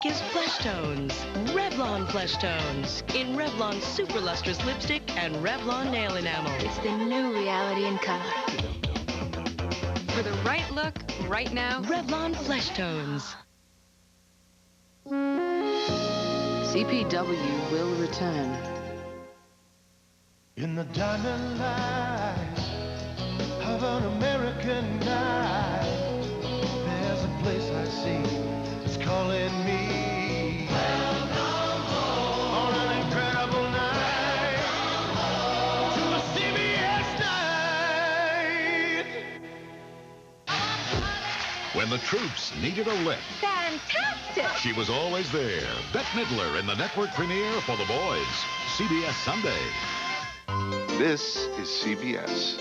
Is Flesh Tones. Revlon Flesh Tones. In Revlon Super Lustrous Lipstick and Revlon Nail Enamel. It's the new reality in color. For the right look, right now, Revlon Flesh Tones. CPW will return. In the diamond light of an American night, there's a place I see. It's calling me. Welcome home. On an incredible night. To a CBS night. When the troops needed a lift, Fantastic! she was always there. Bette Midler in the network premiere for The Boys. CBS Sunday. This is CBS.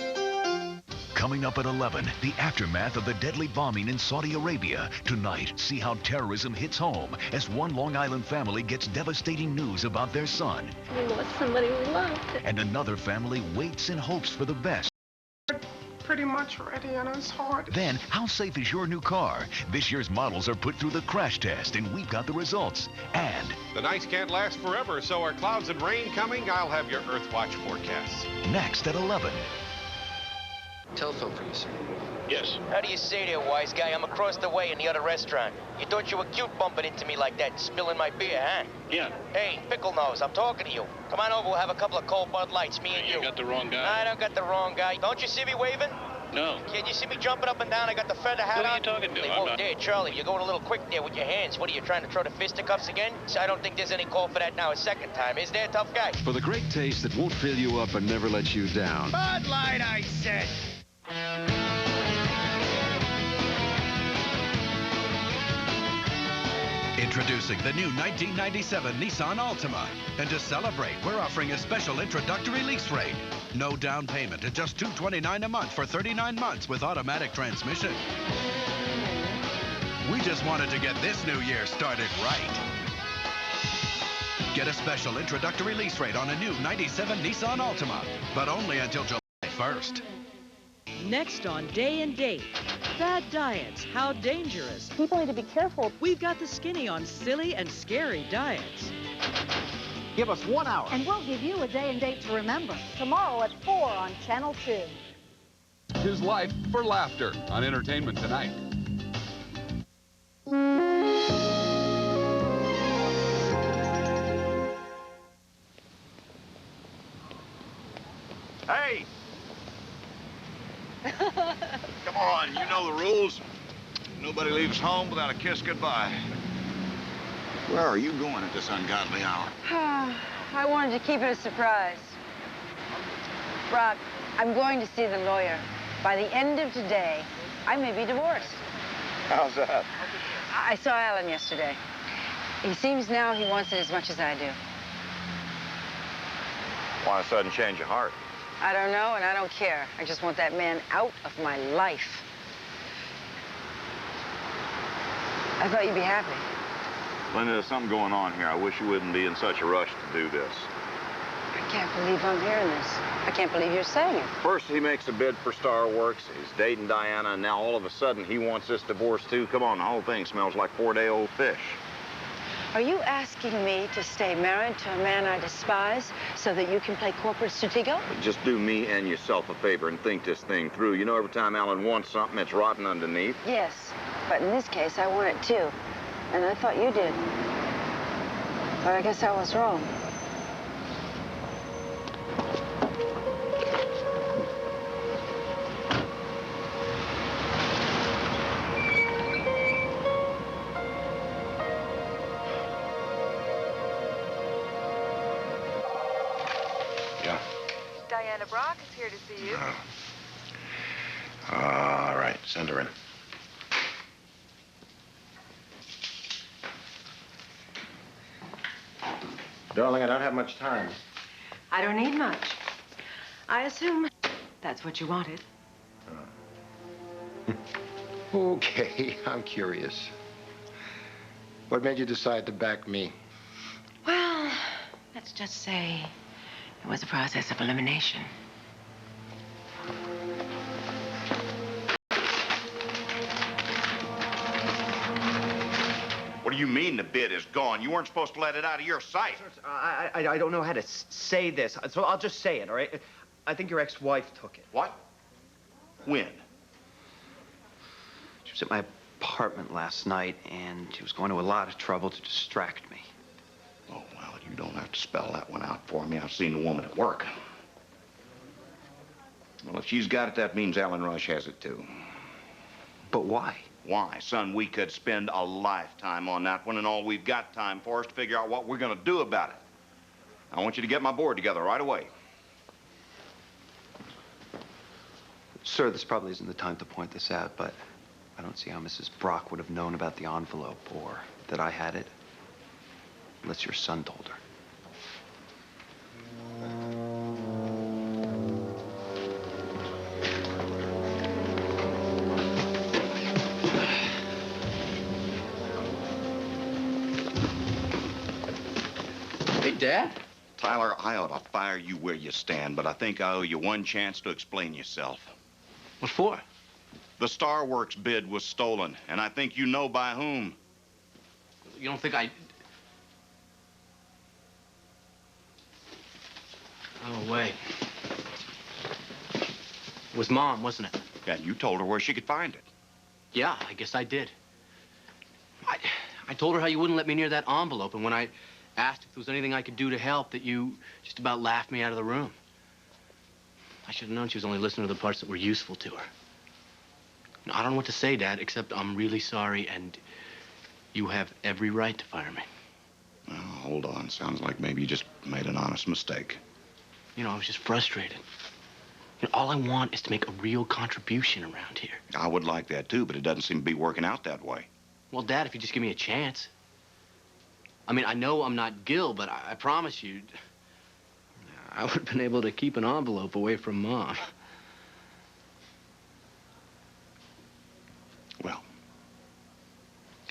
Coming up at 11, the aftermath of the deadly bombing in Saudi Arabia. Tonight, see how terrorism hits home as one Long Island family gets devastating news about their son. We lost somebody we loved. And another family waits and hopes for the best. Pretty much ready, and it's hard. Then, how safe is your new car? This year's models are put through the crash test, and we've got the results. And the nights can't last forever, so are clouds and rain coming? I'll have your Earthwatch forecasts. next at 11. Telephone for you, sir. Yes. How do you say there, wise guy? I'm across the way in the other restaurant. You thought you were cute bumping into me like that and spilling my beer, huh? Yeah. Hey, Pickle Nose, I'm talking to you. Come on over, we'll have a couple of cold Bud Lights, me and you. You got the wrong guy. I don't got the wrong guy. Don't you see me waving? No. Can you see me jumping up and down? I got the feather hat on. Who are you talking to? Hey, I'm whoa, not... there, Charlie, you're going a little quick there with your hands. What are you, trying to throw the fisticuffs again? So I don't think there's any call for that now a second time. Is there, tough guy? For the great taste that won't fill you up and never let you down. Bud Light, I said. Introducing the new 1997 Nissan Altima. And to celebrate, we're offering a special introductory lease rate. No down payment at just $229 a month for 39 months with automatic transmission. We just wanted to get this new year started right. Get a special introductory lease rate on a new 97 Nissan Altima, but only until July 1st. Next on Day and Date. Bad diets, how dangerous. People need to be careful. We've got the skinny on silly and scary diets. Give us 1 hour. And we'll give you a day and date to remember. Tomorrow at 4 on Channel 2. His Life for Laughter on Entertainment Tonight. Hey! Come on, you know the rules. Nobody leaves home without a kiss goodbye. Where are you going at this ungodly hour? I wanted to keep it a surprise. Brock, I'm going to see the lawyer. By the end of today, I may be divorced. How's that? I saw Alan yesterday. He seems now he wants it as much as I do. Why a sudden change of heart? I don't know, and I don't care. I just want that man out of my life. I thought you'd be happy. Linda, there's something going on here. I wish you wouldn't be in such a rush to do this. I can't believe I'm hearing this. I can't believe you're saying it. First, he makes a bid for Star Works. He's dating Diana, and now all of a sudden he wants this divorce too. Come on, the whole thing smells like 4-day-old fish. Are you asking me to stay married to a man I despise so that you can play corporate stratego? Just do me and yourself a favor and think this thing through. You know, every time Alan wants something, it's rotten underneath. Yes, but in this case, I want it too. And I thought you did. But I guess I was wrong. Yeah. Diana Brock is here to see you. All right, send her in. Darling, I don't have much time. I don't need much. I assume that's what you wanted. Okay, I'm curious. What made you decide to back me? Well, let's just say it was a process of elimination. What are you mean the bid is gone? You weren't supposed to let it out of your sight. I don't know how to say this, so I'll just say it, all right? I think your ex-wife took it. What? When? She was at my apartment last night, and she was going to a lot of trouble to distract me. Oh, well, you don't have to spell that one out for me. I've seen the woman at work. Well, if she's got it, that means Alan Rush has it, too. But why? Why? Son, we could spend a lifetime on that one, and all we've got time for is to figure out what we're going to do about it. I want you to get my board together right away. Sir, this probably isn't the time to point this out, but I don't see how Mrs. Brock would have known about the envelope or that I had it, unless your son told her. Hey, Dad. Tyler, I ought to fire you where you stand, but I think I owe you one chance to explain yourself. What for? The Star Works bid was stolen, and I think you know by whom. You don't think I... Oh, wait. It was Mom, wasn't it? Yeah, you told her where she could find it. Yeah, I guess I did. I told her how you wouldn't let me near that envelope, and when I asked if there was anything I could do to help, that you just about laughed me out of the room. I should have known she was only listening to the parts that were useful to her. No, I don't know what to say, Dad, except I'm really sorry, and you have every right to fire me. Well, hold on. Sounds like maybe you just made an honest mistake. You know, I was just frustrated. You know, all I want is to make a real contribution around here. I would like that, too, but it doesn't seem to be working out that way. Well, Dad, if you just give me a chance. I mean, I know I'm not Gil, but I promise you, I would have been able to keep an envelope away from Mom. Well,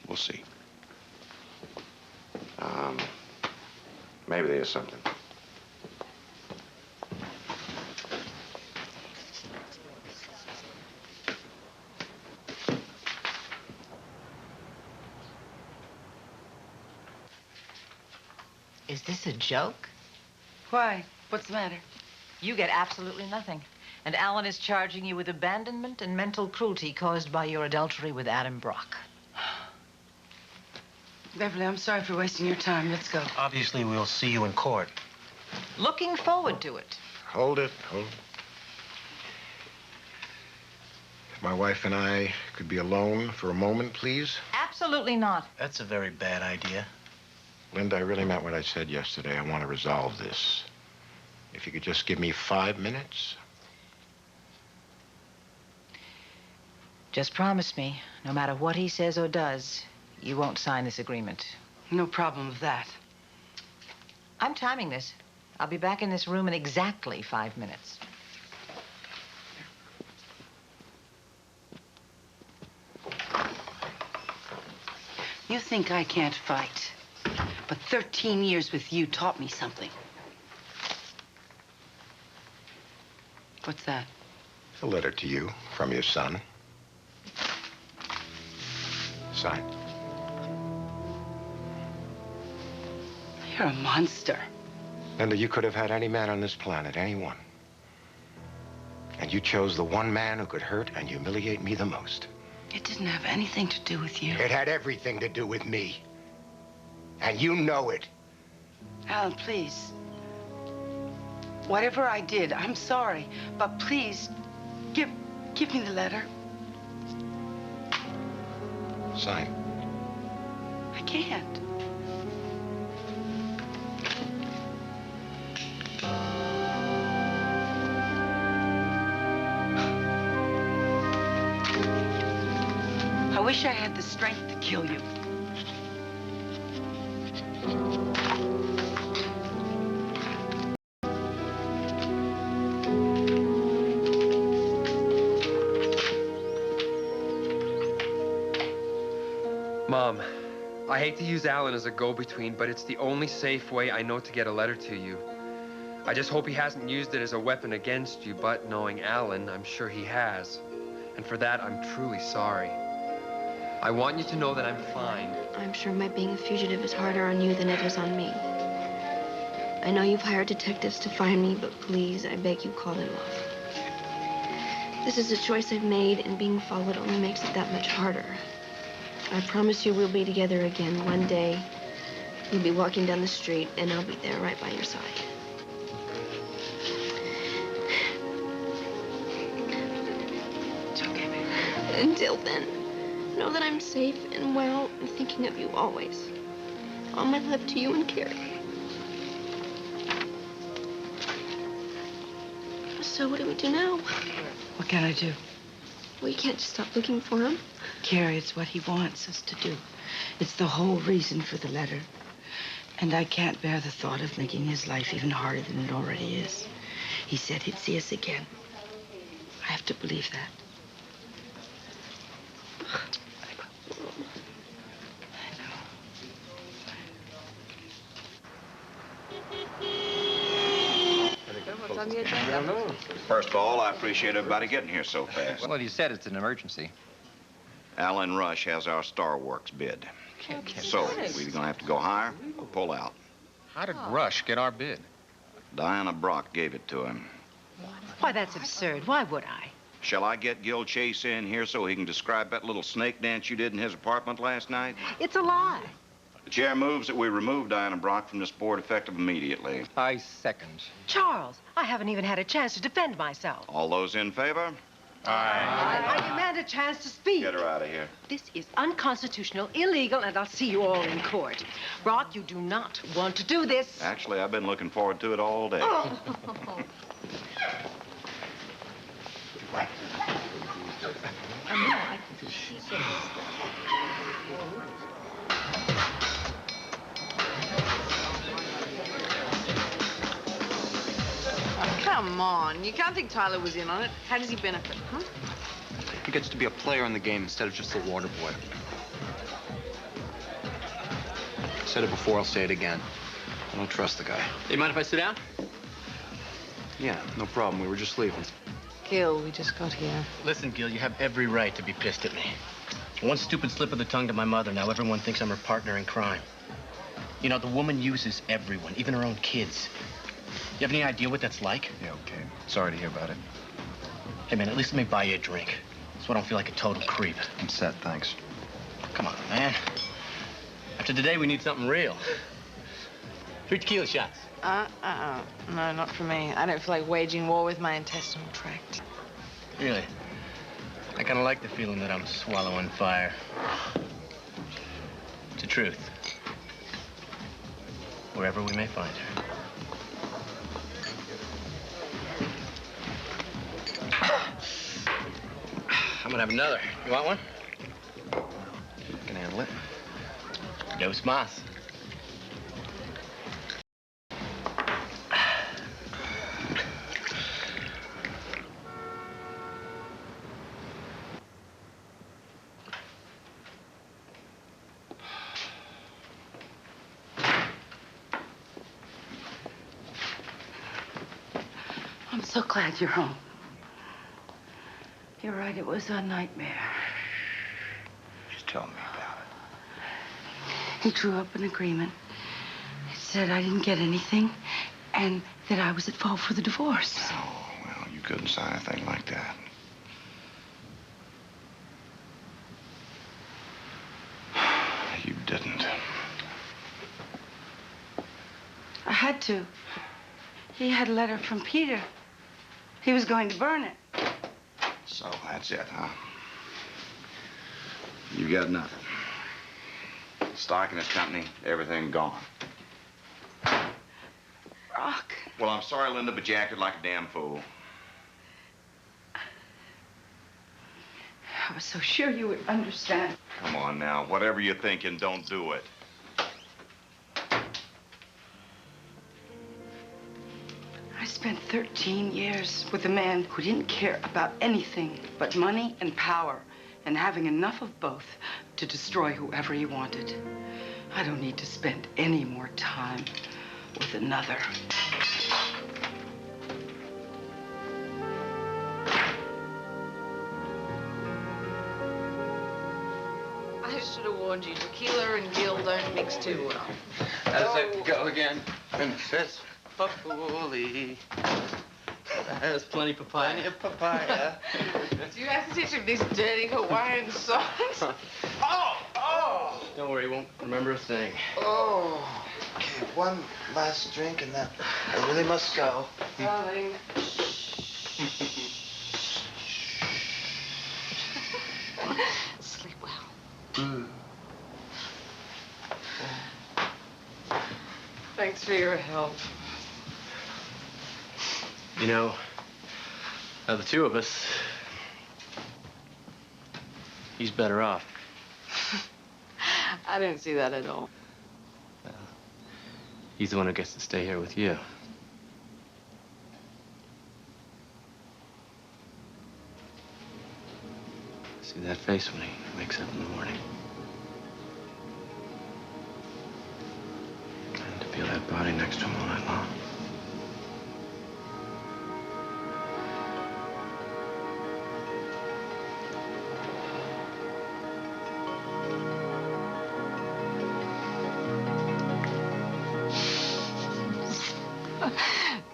we'll see. Maybe there's something. Is this a joke? Why? What's the matter? You get absolutely nothing. And Alan is charging you with abandonment and mental cruelty caused by your adultery with Adam Brock. Beverly, I'm sorry for wasting your time. Let's go. Obviously, we'll see you in court. Looking forward to it. Hold it. If my wife and I could be alone for a moment, please. Absolutely not. That's a very bad idea. Linda, I really meant what I said yesterday. I want to resolve this. If you could just give me 5 minutes. Just promise me, no matter what he says or does, you won't sign this agreement. No problem with that. I'm timing this. I'll be back in this room in exactly 5 minutes. You think I can't fight, but 13 years with you taught me something. What's that? A letter to you from your son. Sign. You're a monster. Linda, you could have had any man on this planet, anyone. And you chose the one man who could hurt and humiliate me the most. It didn't have anything to do with you. It had everything to do with me. And you know it. Alan, please. Whatever I did, I'm sorry. But please, give me the letter. Sign. I can't. I wish I had the strength to kill you. Mom, I hate to use Alan as a go-between, but it's the only safe way I know to get a letter to you. I just hope he hasn't used it as a weapon against you, but knowing Alan, I'm sure he has. And for that, I'm truly sorry. I want you to know that I'm fine. I'm sure my being a fugitive is harder on you than it is on me. I know you've hired detectives to find me, but please, I beg you, call them off. This is a choice I've made, and being followed only makes it that much harder. I promise you we'll be together again one day. You'll be walking down the street, and I'll be there right by your side. It's okay, baby. Until then, know that I'm safe and well and thinking of you always. All my love to you and Carrie. So what do we do now? What can I do? We can't just stop looking for him. Carrie, it's what he wants us to do. It's the whole reason for the letter. And I can't bear the thought of making his life even harder than it already is. He said he'd see us again. I have to believe that. What's on the agenda? First of all, I appreciate everybody getting here so fast. Well, you said it's an emergency. Alan Rush has our Star Works bid. So, we're going to have to go higher or pull out. How did Rush get our bid? Diana Brock gave it to him. Why, that's absurd. Why would I? Shall I get Gil Chase in here so he can describe that little snake dance you did in his apartment last night? It's a lie. The chair moves that we remove Diana Brock from this board effective immediately. I second. Charles, I haven't even had a chance to defend myself. All those in favor? I demand a chance to speak. Get her out of here. This is unconstitutional, illegal, and I'll see you all in court. Brock, you do not want to do this. Actually, I've been looking forward to it all day. Oh. Come on, you can't think Tyler was in on it. How does he benefit, huh? He gets to be a player in the game instead of just a water boy. I said it before, I'll say it again. I don't trust the guy. Hey, mind if I sit down? Yeah, no problem. We were just leaving. Gil, we just got here. Listen, Gil, you have every right to be pissed at me. One stupid slip of the tongue to my mother, now everyone thinks I'm her partner in crime. You know, the woman uses everyone, even her own kids. You have any idea what that's like? Yeah, okay. Sorry to hear about it. Hey, man, at least let me buy you a drink, so I don't feel like a total creep. I'm set, thanks. Come on, man. After today, we need something real. 3 tequila shots. No, not for me. I don't feel like waging war with my intestinal tract. Really? I kind of like the feeling that I'm swallowing fire. It's the truth. Wherever we may find her. I'm gonna have another. You want one? Can handle it. Dos más. I'm so glad you're home. You're right, it was a nightmare. Just tell me about it. He drew up an agreement. It said I didn't get anything and that I was at fault for the divorce. Oh, well, you couldn't sign a thing like that. You didn't. I had to. He had a letter from Peter. He was going to burn it. So that's it, huh? You got nothing. Stock in his company, everything gone. Brock. Well, I'm sorry, Linda, but you acted like a damn fool. I was so sure you would understand. Come on now. Whatever you're thinking, don't do it. I spent 13 years with a man who didn't care about anything but money and power and having enough of both to destroy whoever he wanted. I don't need to spend any more time with another. orgy. Tequila and Gil don't mix too well. How's it go again? Princess Papuli. There's plenty papaya. Plenty of papaya. Do you have to teach him these dirty Hawaiian songs? Oh! Don't worry, he won't remember a thing. Oh. Okay, one last drink and then I really must go. Darling. Sleep well. Thanks for your help. You know, of the two of us, he's better off. I didn't see that at all. He's the one who gets to stay here with you. See that face when he wakes up in the morning? And to feel that body next to him all night long.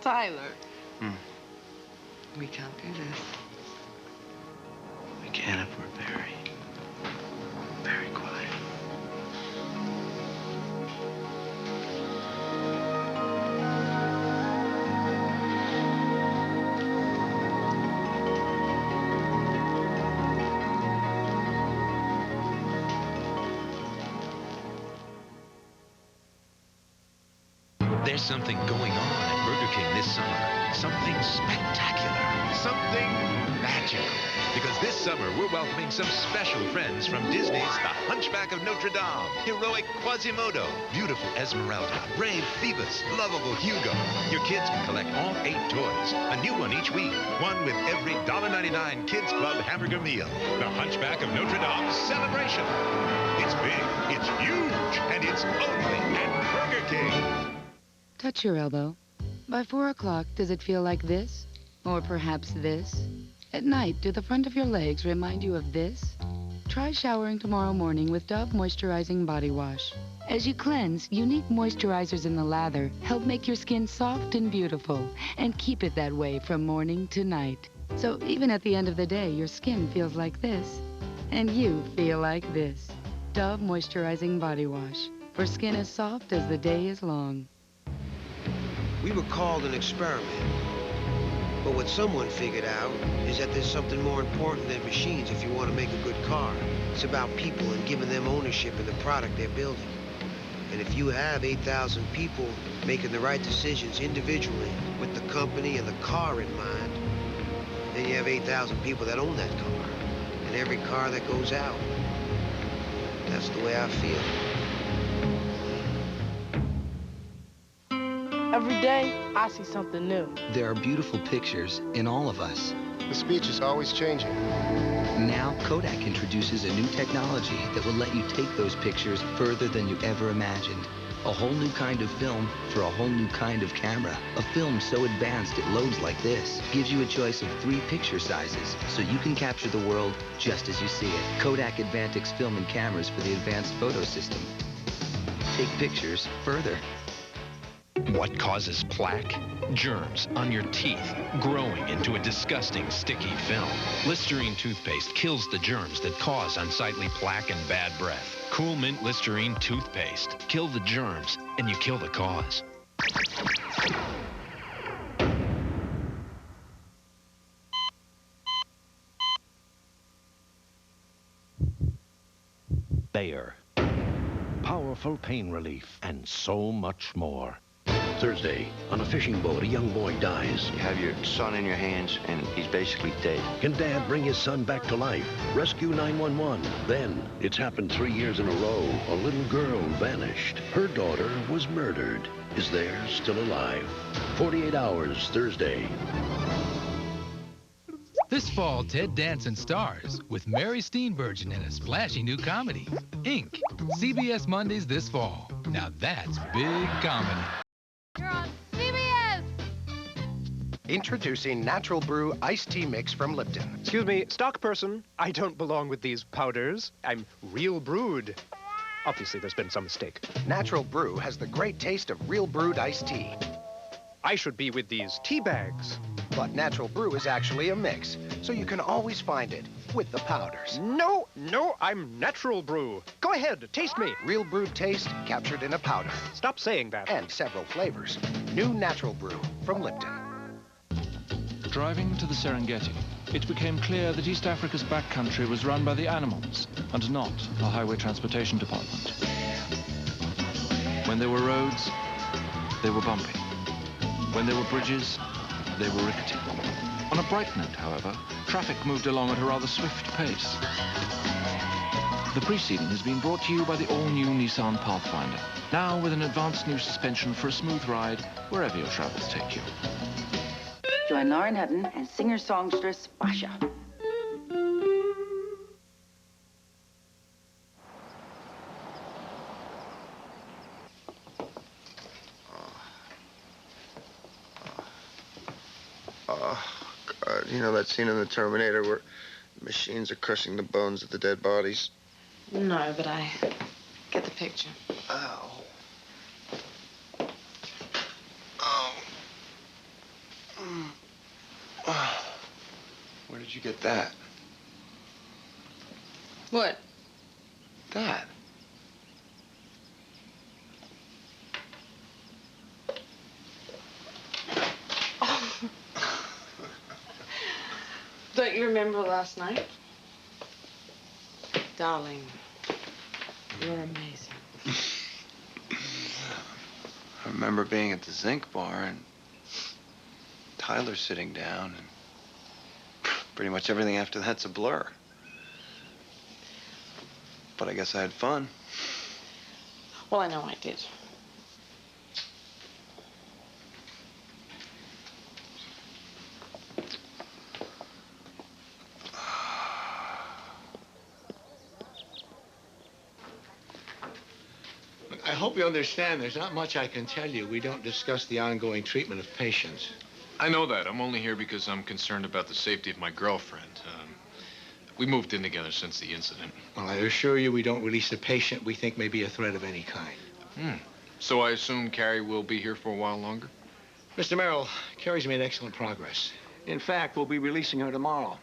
Tyler. We can't do this. We can if we're very, very quiet. There's something going on at Burger King this summer. Something spectacular. Something magical. Because this summer, we're welcoming some special friends from Disney's The Hunchback of Notre Dame, heroic Quasimodo, beautiful Esmeralda, brave Phoebus, lovable Hugo. Your kids can collect all 8 toys, a new one each week, one with every $1.99 Kids Club hamburger meal. The Hunchback of Notre Dame celebration. It's big, it's huge, and it's only at Burger King. Touch your elbow. By 4 o'clock, does it feel like this? Or perhaps this? At night, do the front of your legs remind you of this? Try showering tomorrow morning with Dove Moisturizing Body Wash. As you cleanse, unique moisturizers in the lather help make your skin soft and beautiful, and keep it that way from morning to night. So even at the end of the day, your skin feels like this, and you feel like this. Dove Moisturizing Body Wash, for skin as soft as the day is long. We were called an experiment. But what someone figured out is that there's something more important than machines if you want to make a good car. It's about people and giving them ownership in the product they're building. And if you have 8,000 people making the right decisions individually with the company and the car in mind, then you have 8,000 people that own that car and every car that goes out. That's the way I feel. Every day, I see something new. There are beautiful pictures in all of us. The speech is always changing. Now, Kodak introduces a new technology that will let you take those pictures further than you ever imagined. A whole new kind of film for a whole new kind of camera. A film so advanced it loads like this. Gives you a choice of 3 picture sizes, so you can capture the world just as you see it. Kodak Advantix film and cameras for the advanced photo system. Take pictures further. What causes plaque? Germs on your teeth, growing into a disgusting, sticky film. Listerine toothpaste kills the germs that cause unsightly plaque and bad breath. Cool Mint Listerine toothpaste. Kill the germs, and you kill the cause. Bayer. Powerful pain relief and so much more. Thursday, on a fishing boat, a young boy dies. You have your son in your hands, and he's basically dead. Can Dad bring his son back to life? Rescue 911. Then, it's happened 3 years in a row. A little girl vanished. Her daughter was murdered. Is theirs still alive? 48 Hours, Thursday. This fall, Ted Danson stars with Mary Steenburgen in a splashy new comedy, Ink. CBS Mondays this fall. Now that's big comedy. You're on CBS! Introducing Natural Brew Iced Tea Mix from Lipton. Excuse me, stock person. I don't belong with these powders. I'm real brewed. Obviously, there's been some mistake. Natural Brew has the great taste of real brewed iced tea. I should be with these tea bags. But Natural Brew is actually a mix, so you can always find it with the powders. No, I'm Natural Brew. Go ahead, taste me. Real brewed taste captured in a powder. Stop saying that. And several flavors. New Natural Brew from Lipton. Driving to the Serengeti, it became clear that East Africa's backcountry was run by the animals and not the Highway Transportation Department. When there were roads, they were bumpy. When there were bridges, they were rickety. On a bright note, however, traffic moved along at a rather swift pace. The preceding has been brought to you by the all-new Nissan Pathfinder, now with an advanced new suspension for a smooth ride wherever your travels take you. Join Lauren Hutton and singer-songstress Basha. God, you know that scene in The Terminator where machines are crushing the bones of the dead bodies? No, but I get the picture. Ow. Oh. Where did you get that? What? That. Don't you remember last night? Darling, you're amazing. I remember being at the Zinc Bar and Tyler sitting down, and pretty much everything after that's a blur. But I guess I had fun. Well, I know I did. I hope you understand there's not much I can tell you. We don't discuss the ongoing treatment of patients. I know that. I'm only here because I'm concerned about the safety of my girlfriend. We moved in together since the incident. Well, I assure you we don't release a patient we think may be a threat of any kind. So I assume Carrie will be here for a while longer? Mr. Merrill, Carrie's made excellent progress. In fact, we'll be releasing her tomorrow.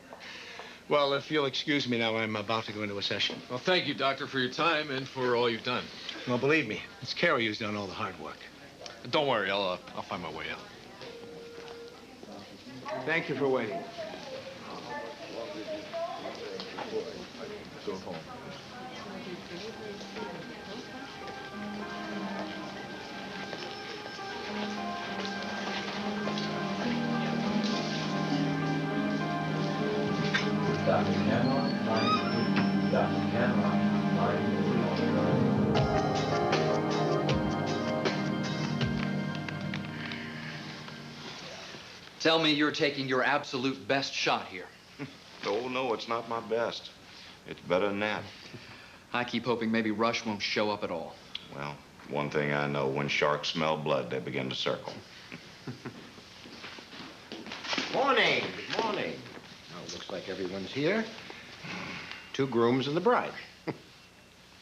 Well, if you'll excuse me now, I'm about to go into a session. Well, thank you, Doctor, for your time and for all you've done. Well, believe me, it's Carrie who's done all the hard work. Don't worry, I'll find my way out. Thank you for waiting. Go home. Dr. Cameron, Dr. Cameron, Tell me you're taking your absolute best shot here. Oh, no, it's not my best. It's better than that. I keep hoping maybe Rush won't show up at all. Well, one thing I know, when sharks smell blood, they begin to circle. Morning. Good morning. Well, it looks like everyone's here. 2 grooms and the bride.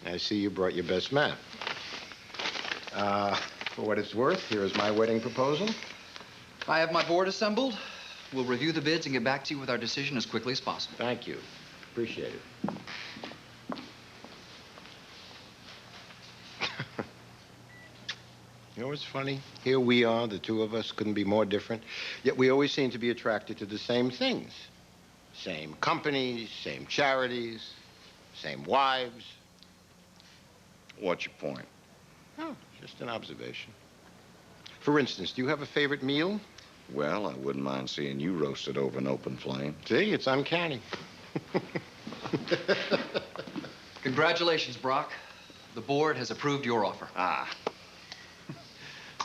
I see you brought your best man. For what it's worth, here is my wedding proposal. I have my board assembled. We'll review the bids and get back to you with our decision as quickly as possible. Thank you. Appreciate it. You know what's funny? Here we are, the 2 of us, couldn't be more different. Yet we always seem to be attracted to the same things. Same companies, same charities, same wives. What's your point? Oh, just an observation. For instance, do you have a favorite meal? Well, I wouldn't mind seeing you roasted over an open flame. See, it's uncanny. Congratulations, Brock. The board has approved your offer.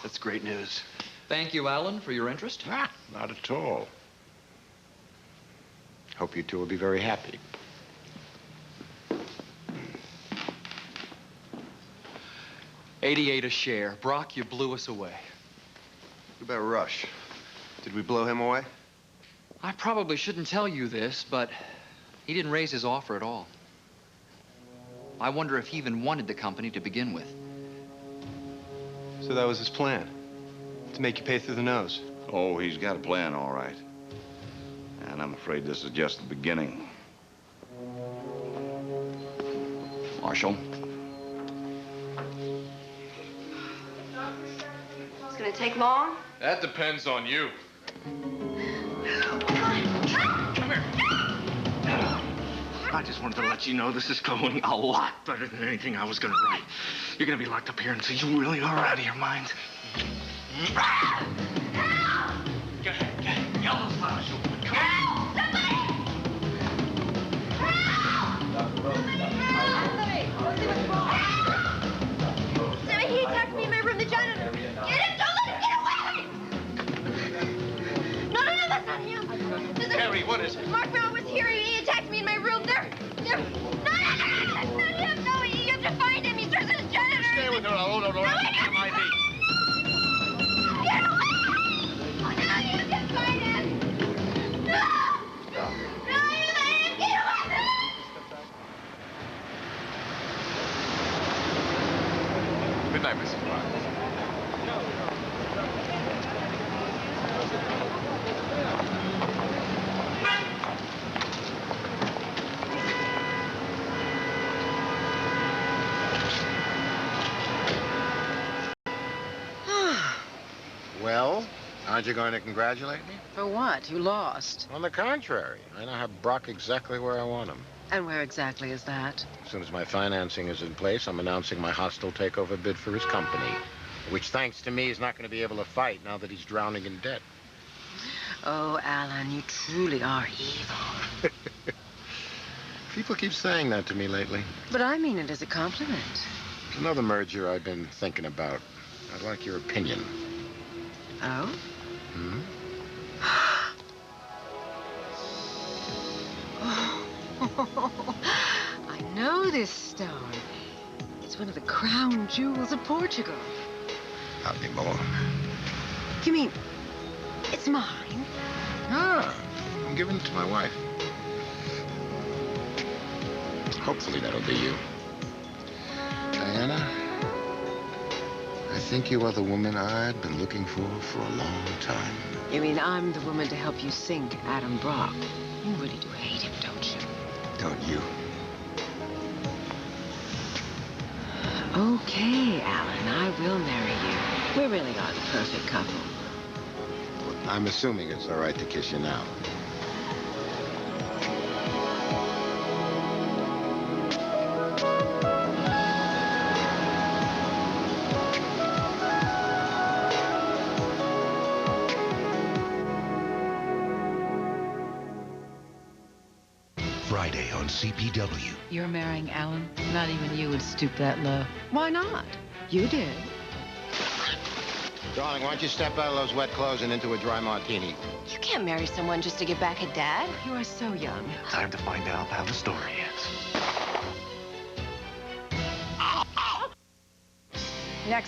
That's great news. Thank you, Alan, for your interest. Not at all. Hope you 2 will be very happy. $88 a share. Brock, you blew us away. What about Rush? Did we blow him away? I probably shouldn't tell you this, but he didn't raise his offer at all. I wonder if he even wanted the company to begin with. So that was his plan? To make you pay through the nose? Oh, he's got a plan, all right. And I'm afraid this is just the beginning. Marshal? It's gonna take long? That depends on you. I just wanted to let you know this is going a lot better than anything I was gonna write. You're gonna be locked up here until you really are out of your mind. Go ahead. Yell those flowers. Come on. Sammy, he attacked me in my room, the janitor. Get him! Don't let him get away! No, that's not him. Harry, what is it? Mark Brown was here. He attacked me in my room. No, that's not him. No, you have to find him. He's dressed as a janitor. Stay with her. I'll hold on. MIB. Get away! No, you can find him. No, you let him get away. Good night, Mrs. Brown. Well, aren't you going to congratulate me? For what? You lost. On the contrary, I now have Brock exactly where I want him. And where exactly is that? As soon as my financing is in place, I'm announcing my hostile takeover bid for his company, which, thanks to me, is not going to be able to fight now that he's drowning in debt. Oh, Alan, you truly are evil. People keep saying that to me lately. But I mean it as a compliment. There's another merger I've been thinking about. I'd like your opinion. Oh? Hmm? I know this stone. It's one of the crown jewels of Portugal. Not anymore. You mean it's mine? Ah, I'm giving it to my wife. Hopefully that'll be you. Diana, I think you are the woman I've been looking for a long time. You mean I'm the woman to help you sink Adam Brock? You really do hate him, don't you? Don't you? Okay, Alan, I will marry you. We really are the perfect couple. I'm assuming it's all right to kiss you now. Friday on CPW. You're marrying Alan? Not even you would stoop that low. Why not? You did. Darling, why don't you step out of those wet clothes and into a dry martini? You can't marry someone just to get back at Dad. You are so young. Time to find out how the story ends.